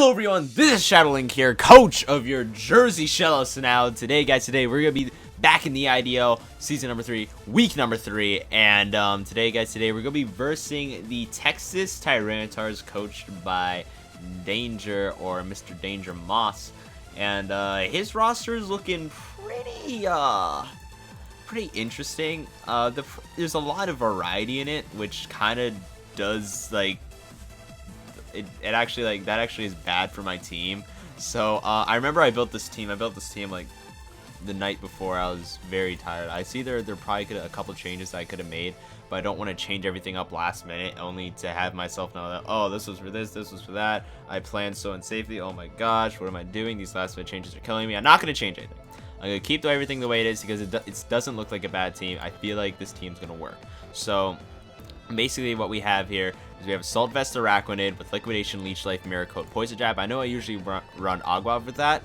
Hello everyone, this is Shadowlink here, coach of your Jersey Shellos. Now today guys, we're going to be back in the IDL season number 3, week number 3, and today we're going to be versing the Texas Tyrannotars coached by Danger, or Mr. Danger Moss, and his roster is looking pretty interesting. There's a lot of variety in it, which kind of does like it actually that actually is bad for my team. So I remember I built this team like the night before. I was very tired. I see there probably a couple changes that I could have made, but I don't want to change everything up last minute only to have myself know that, oh, this was for this was for that. I planned so unsafely. Oh my gosh, what am I doing? These last minute changes are killing me. I'm not going to change anything. I'm going to keep everything the way it is because it doesn't look like a bad team. I feel like this team's going to work. So basically what we have here is we have Assault Vest Araquanid with Liquidation, Leech Life, Mirror Coat, Poison Jab. I know I usually run Agua with that,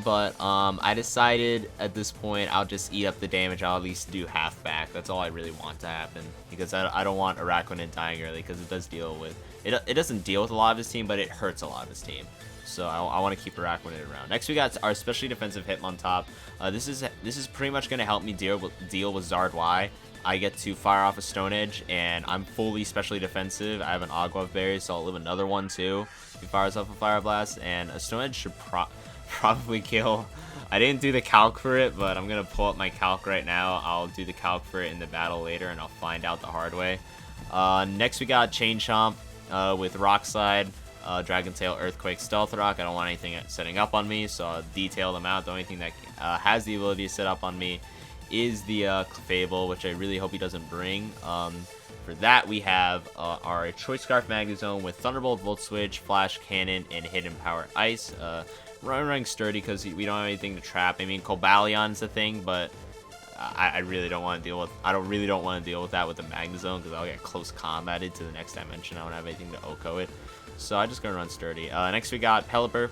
but I decided at this point I'll just eat up the damage. I'll at least do half back. That's all I really want to happen, because I don't want Araquanid dying early, because it does deal with it doesn't deal with a lot of his team, but it hurts a lot of his team. So I want to keep Araquanid around. Next we got our especially defensive Hitmontop. This is pretty much going to help me deal with Zard Y. I get to fire off a Stone Edge, and I'm fully specially defensive. I have an Agua Berry, so I'll live another one too. He fires off a Fire Blast, and a Stone Edge should probably kill. I didn't do the calc for it, but I'm gonna pull up my calc right now. I'll do the calc for it in the battle later, and I'll find out the hard way. Next we got Chain Chomp with Rock Slide, Dragon Tail, Earthquake, Stealth Rock. I don't want anything setting up on me, so I'll detail them out. The only thing that has the ability to set up on me is the Clefable, which I really hope he doesn't bring. For that, we have our Choice Scarf Magnezone with Thunderbolt, Volt Switch, Flash Cannon, and Hidden Power Ice. Running Sturdy because we don't have anything to trap. I mean, Cobalion's a thing, but I really don't want to deal with. I really don't want to deal with that with the Magnezone, because I'll get close combated to the next dimension. I don't have anything to Oko it, so I'm just gonna run Sturdy. Next we got Pelipper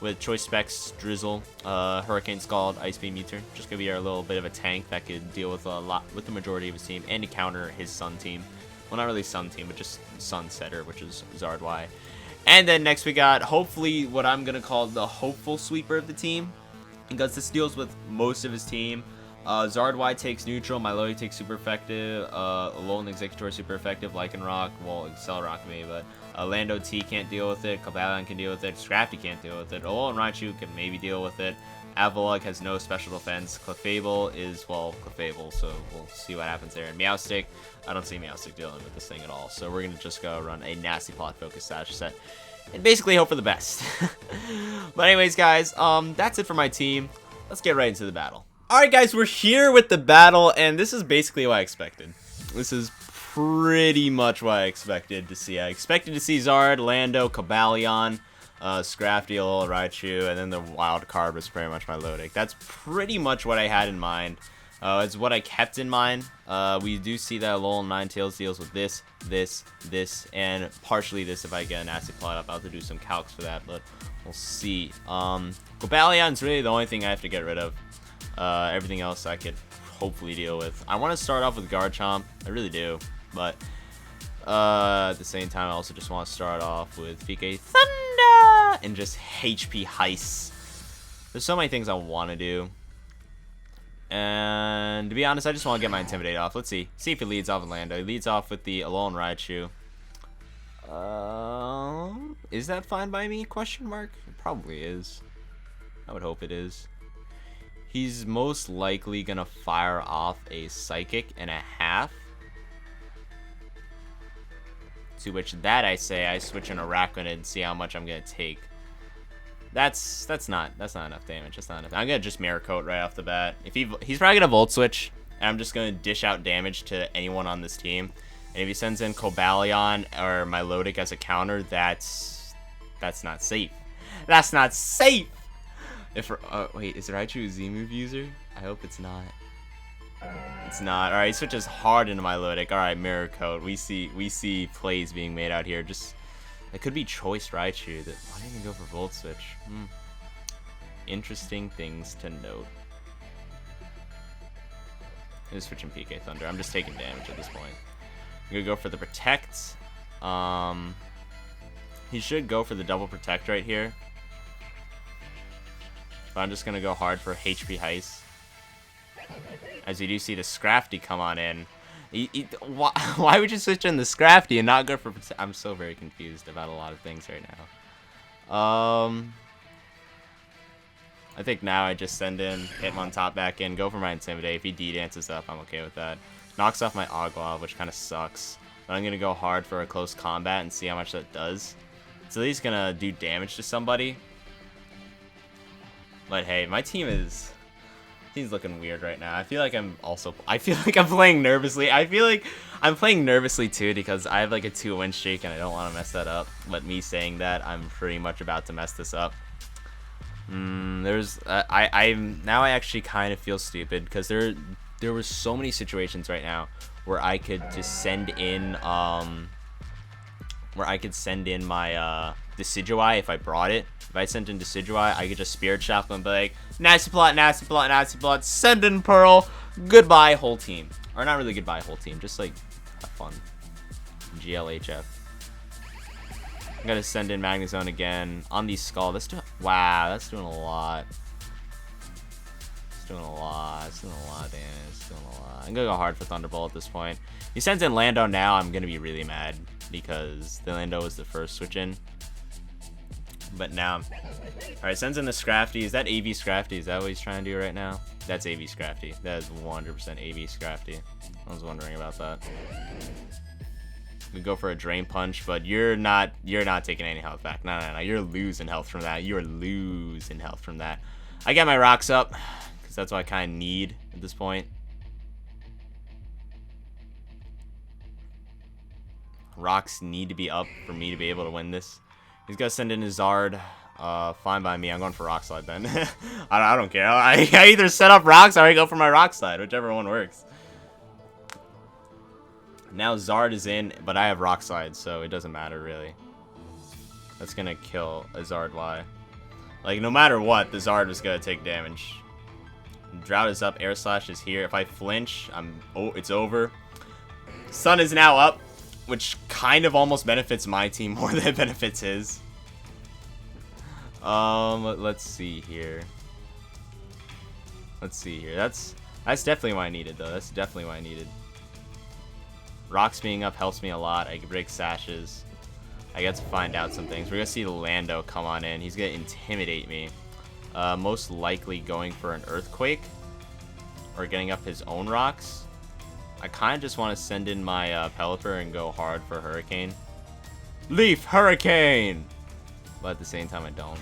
with Choice Specs, Drizzle, Hurricane Scald, Ice Beam, U-Turn. Just gonna be our little bit of a tank that could deal with with the majority of his team, and to counter his Sun team. Well, not really Sun team, but just Sun Setter, which is Zard Y. And then next we got, hopefully, what I'm gonna call the hopeful sweeper of the team, because this deals with most of his team. Zard Y takes neutral, Milotic takes super effective, Alolan Executor super effective, Lycanroc, well, Accelerock maybe, but Lando T can't deal with it, Cobalion can deal with it, Scrafty can't deal with it, Alolan Raichu can maybe deal with it, Avalugg has no special defense, Clefable is, well, Clefable, so we'll see what happens there. And Meowstic, I don't see Meowstic dealing with this thing at all, so we're going to just go run a Nasty Plot Focus Sash set, and basically hope for the best. But anyways, guys, that's it for my team. Let's get right into the battle. Alright guys, we're here with the battle, and this is basically what I expected. This is pretty much what I expected to see. I expected to see Zard, Lando, Cobalion, Scrafty, Alolan Raichu, and then the wild card was pretty much Milotic. That's pretty much what I had in mind. It's what I kept in mind. We do see that Alolan Ninetales deals with this, and partially this if I get a Nasty Plot up. I'll have to do some calcs for that, but we'll see. Cobalion's really the only thing I have to get rid of. Everything else I could hopefully deal with. I want to start off with Garchomp. I really do, but at the same time, I also just want to start off with PK Thunder and just HP Heist. There's so many things I want to do, and to be honest, I just want to get my Intimidate off. Let's see if he leads off with Lando. He leads off with the Alolan Raichu. Is that fine by me? Question mark. It probably is. I would hope it is. He's most likely gonna fire off a Psychic and a half. To which that I say I switch an Araquanid and see how much I'm gonna take. That's not enough damage. That's not enough. I'm gonna just Mirror Coat right off the bat. If he's probably gonna Volt Switch, and I'm just gonna dish out damage to anyone on this team. And if he sends in Cobalion or Milotic as a counter, that's not safe. That's not safe. Wait, is Raichu a Z-move user? I hope it's not. It's not. Alright, he switches hard into Milotic. Alright, Mirror Coat. We see plays being made out here. Just, it could be Choice Raichu. Why didn't he go for Volt Switch? Interesting things to note. I'm just switching PK Thunder. I'm just taking damage at this point. I'm gonna go for the Protect. He should go for the double protect right here. But I'm just going to go hard for HP Heist. As you do see the Scrafty come on in. Why would you switch in the Scrafty and not go for... I'm so very confused about a lot of things right now. I think now I just send in Hitmon top back in, go for my Intimidate. If he D-dances up, I'm okay with that. Knocks off my Ogwa, which kind of sucks. But I'm going to go hard for a close combat and see how much that does. It's at least going to do damage to somebody. But hey, my team's looking weird right now. I feel like I'm playing nervously. I feel like I'm playing nervously too because I have like a 2-win streak and I don't want to mess that up. But me saying that, I'm pretty much about to mess this up. Now I actually kind of feel stupid because there were so many situations right now where I could just send in my Decidueye if I brought it. If I sent in Decidueye, I could just Spirit Shackle and be like, nasty plot, nasty plot, nasty plot, send in Pearl, goodbye whole team. Or not really goodbye whole team, just like have fun. GLHF. I'm gonna send in Magnezone again on the Skull. Wow, that's doing a lot. It's doing a lot. It's doing a lot of damage. It's doing a lot. I'm gonna go hard for Thunderbolt at this point. He sends in Lando now. I'm gonna be really mad because the Lando was the first switch in. But now, alright, sends in the Scrafty. Is that AV Scrafty? Is that what he's trying to do right now? That's AV Scrafty. That is 100% AV Scrafty. I was wondering about that. We go for a Drain Punch, but you're not taking any health back. No. You're losing health from that. You're losing health from that. I got my rocks up because that's what I kind of need at this point. Rocks need to be up for me to be able to win this. He's gonna send in his Zard. Fine by me. I'm going for Rock Slide then. I don't care. I either set up rocks or I go for my Rock Slide, whichever one works. Now Zard is in, but I have Rock Slide, so it doesn't matter really. That's gonna kill a Zard Y. Like no matter what, the Zard is gonna take damage. Drought is up. Air Slash is here. If I flinch, it's over. Sun is now up, which kind of almost benefits my team more than it benefits his. Let's see here. That's definitely what I needed, though. That's definitely what I needed. Rocks being up helps me a lot. I can break sashes. I get to find out some things. We're gonna see the Lando come on in. He's gonna intimidate me. Most likely going for an Earthquake or getting up his own rocks. I kind of just want to send in my Pelipper and go hard for Hurricane. Leaf Hurricane! But at the same time, I don't.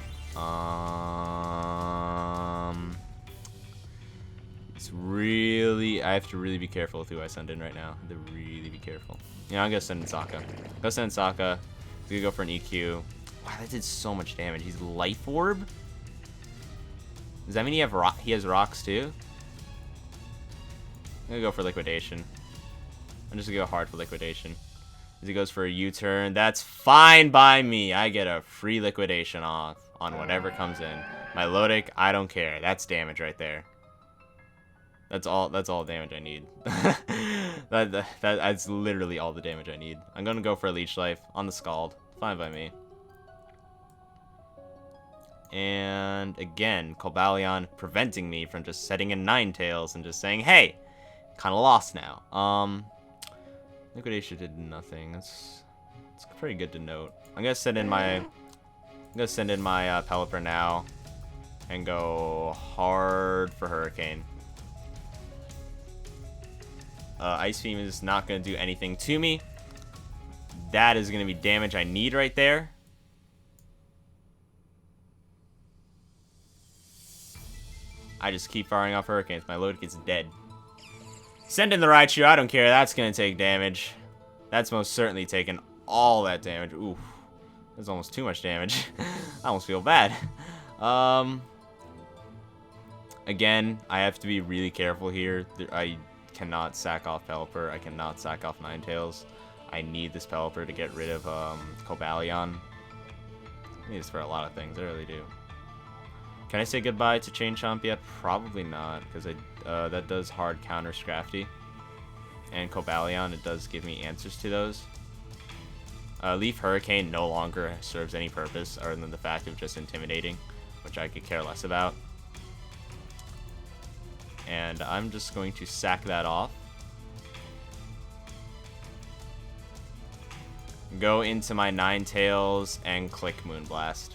It's really... I have to really be careful with who I send in right now. I have to really be careful. Yeah, I'm going to send in Sokka. Go send in Sokka. He's going to go for an EQ. Wow, that did so much damage. He's Life Orb? Does that mean he has rocks too? I'm gonna go for Liquidation. I'm just gonna go hard for Liquidation. As he goes for a U-turn, that's fine by me. I get a free Liquidation off on whatever comes in. My Lodic, I don't care. That's damage right there. That's all damage I need. That's literally all the damage I need. I'm gonna go for a Leech Life on the Scald. Fine by me. And again, Cobalion preventing me from just setting in Ninetales and just saying, hey, kind of lost now. Liquidation did nothing. It's pretty good to note. I'm gonna send in my Pelipper now and go hard for Hurricane. Ice Beam is not gonna do anything to me. That is gonna be damage I need right there. I just keep firing off Hurricanes. My load gets dead. Send in the Raichu. I don't care. That's going to take damage. That's most certainly taken all that damage. Oof. That's almost too much damage. I almost feel bad. Again, I have to be really careful here. I cannot sack off Pelipper. I cannot sack off Ninetales. I need this Pelipper to get rid of Cobalion. I need this for a lot of things. I really do. Can I say goodbye to Chain Chomp yet? Probably not, because that does hard counter Scrafty. And Cobalion, it does give me answers to those. Leaf Hurricane no longer serves any purpose other than the fact of just intimidating, which I could care less about. And I'm just going to sack that off. Go into my Ninetales and click Moonblast.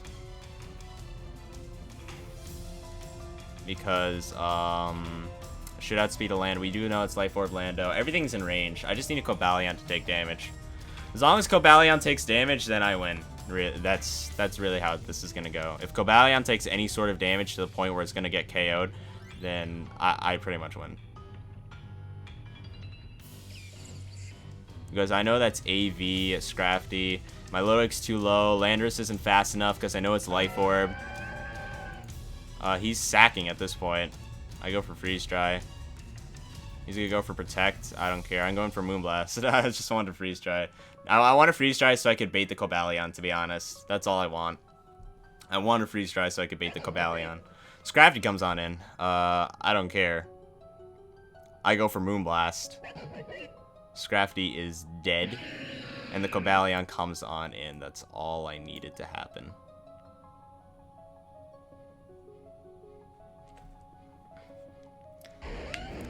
Because, should outspeed a land. We do know it's Life Orb Lando. Everything's in range. I just need a Cobalion to take damage. As long as Cobalion takes damage, then I win. That's really how this is going to go. If Cobalion takes any sort of damage to the point where it's going to get KO'd, then I pretty much win. Because I know that's AV, Scrafty. My Lodic's too low. Landorus isn't fast enough because I know it's Life Orb. He's sacking at this point. I go for Freeze Dry. He's going to go for Protect. I don't care. I'm going for Moonblast. I just wanted to Freeze Dry. I want to Freeze Dry so I could bait the Cobalion, to be honest. That's all I want. I want to Freeze Dry so I could bait the Cobalion. Scrafty comes on in. I don't care. I go for Moonblast. Scrafty is dead. And the Cobalion comes on in. That's all I needed to happen.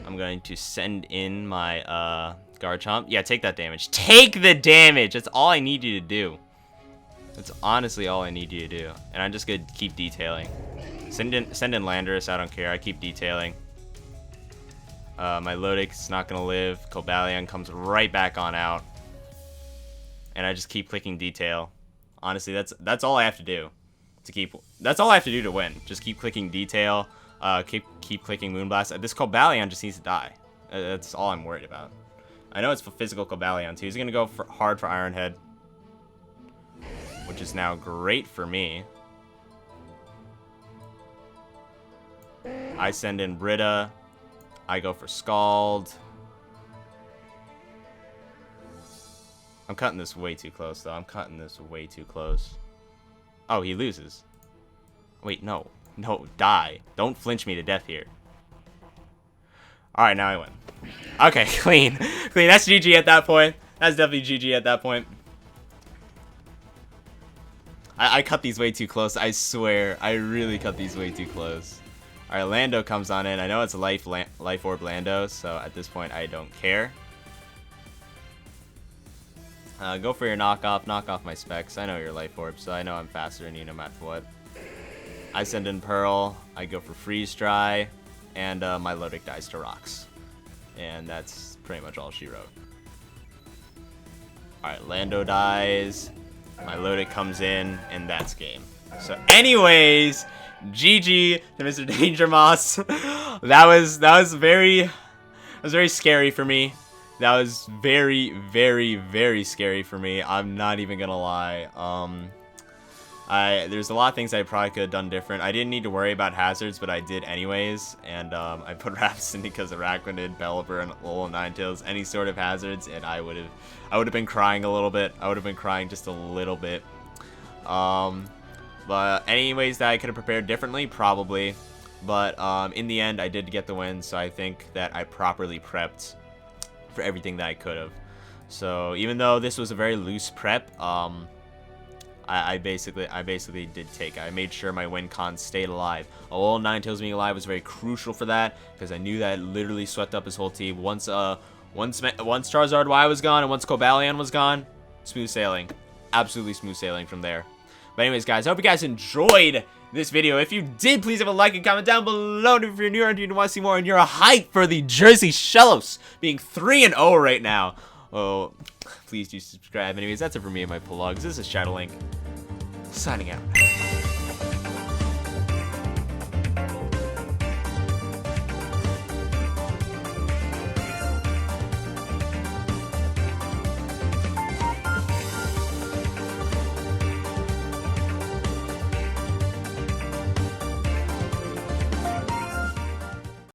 I'm going to send in my Garchomp. Yeah, take that damage. Take the damage! That's all I need you to do. That's honestly all I need you to do. And I'm just going to keep detailing. Send in Landorus. I don't care. I keep detailing. My Lodic's not going to live. Cobalion comes right back on out. And I just keep clicking detail. Honestly, that's all I have to do. That's all I have to do to win. Just keep clicking detail. Keep clicking Moonblast. This Cobalion just needs to die. That's all I'm worried about. I know it's for physical Cobalion too. He's going to go hard for Iron Head. Which is now great for me. I send in Britta. I go for Scald. I'm cutting this way too close, though. I'm cutting this way too close. Oh, he loses. Wait, no. No, die. Don't flinch me to death here. Alright, now I win. Okay, clean. Clean. That's GG at that point. That's definitely GG at that point. I cut these way too close. I swear. I really cut these way too close. Alright, Lando comes on in. I know it's a Life Orb Lando, so at this point I don't care. Go for your knockoff. Knock off my specs. I know you're Life Orb, so I know I'm faster than you no matter what. I send in Pearl. I go for Freeze Dry. And my Lodic dies to rocks. And that's pretty much all she wrote. Alright, Lando dies. My Lodic comes in, and that's game. So anyways, GG to Mr. Danger Moss. that was very scary for me. That was very, very, very scary for me. I'm not even gonna lie. There's a lot of things I probably could have done different. I didn't need to worry about hazards, but I did anyways. And I put Rhapsody because Arachnid, Pelipper, and Alolan Ninetales, any sort of hazards, and I would have been crying a little bit. I would have been crying just a little bit. But any ways that I could have prepared differently, probably. But in the end, I did get the win, so I think that I properly prepped for everything that I could have. So even though this was a very loose prep, I basically did take it. I made sure my win con stayed alive. Alolan Ninetales being alive was very crucial for that, because I knew that it literally swept up his whole team. Once Charizard Y was gone and once Cobalion was gone, smooth sailing. Absolutely smooth sailing from there. But anyways, guys, I hope you guys enjoyed this video. If you did, please have a like and comment down below. And if you're new and you want to see more and you're hyped for the Jersey Shellos being 3-0 right now, oh, please do subscribe. Anyways, that's it for me and my plugs. This is Shadowlink, signing out.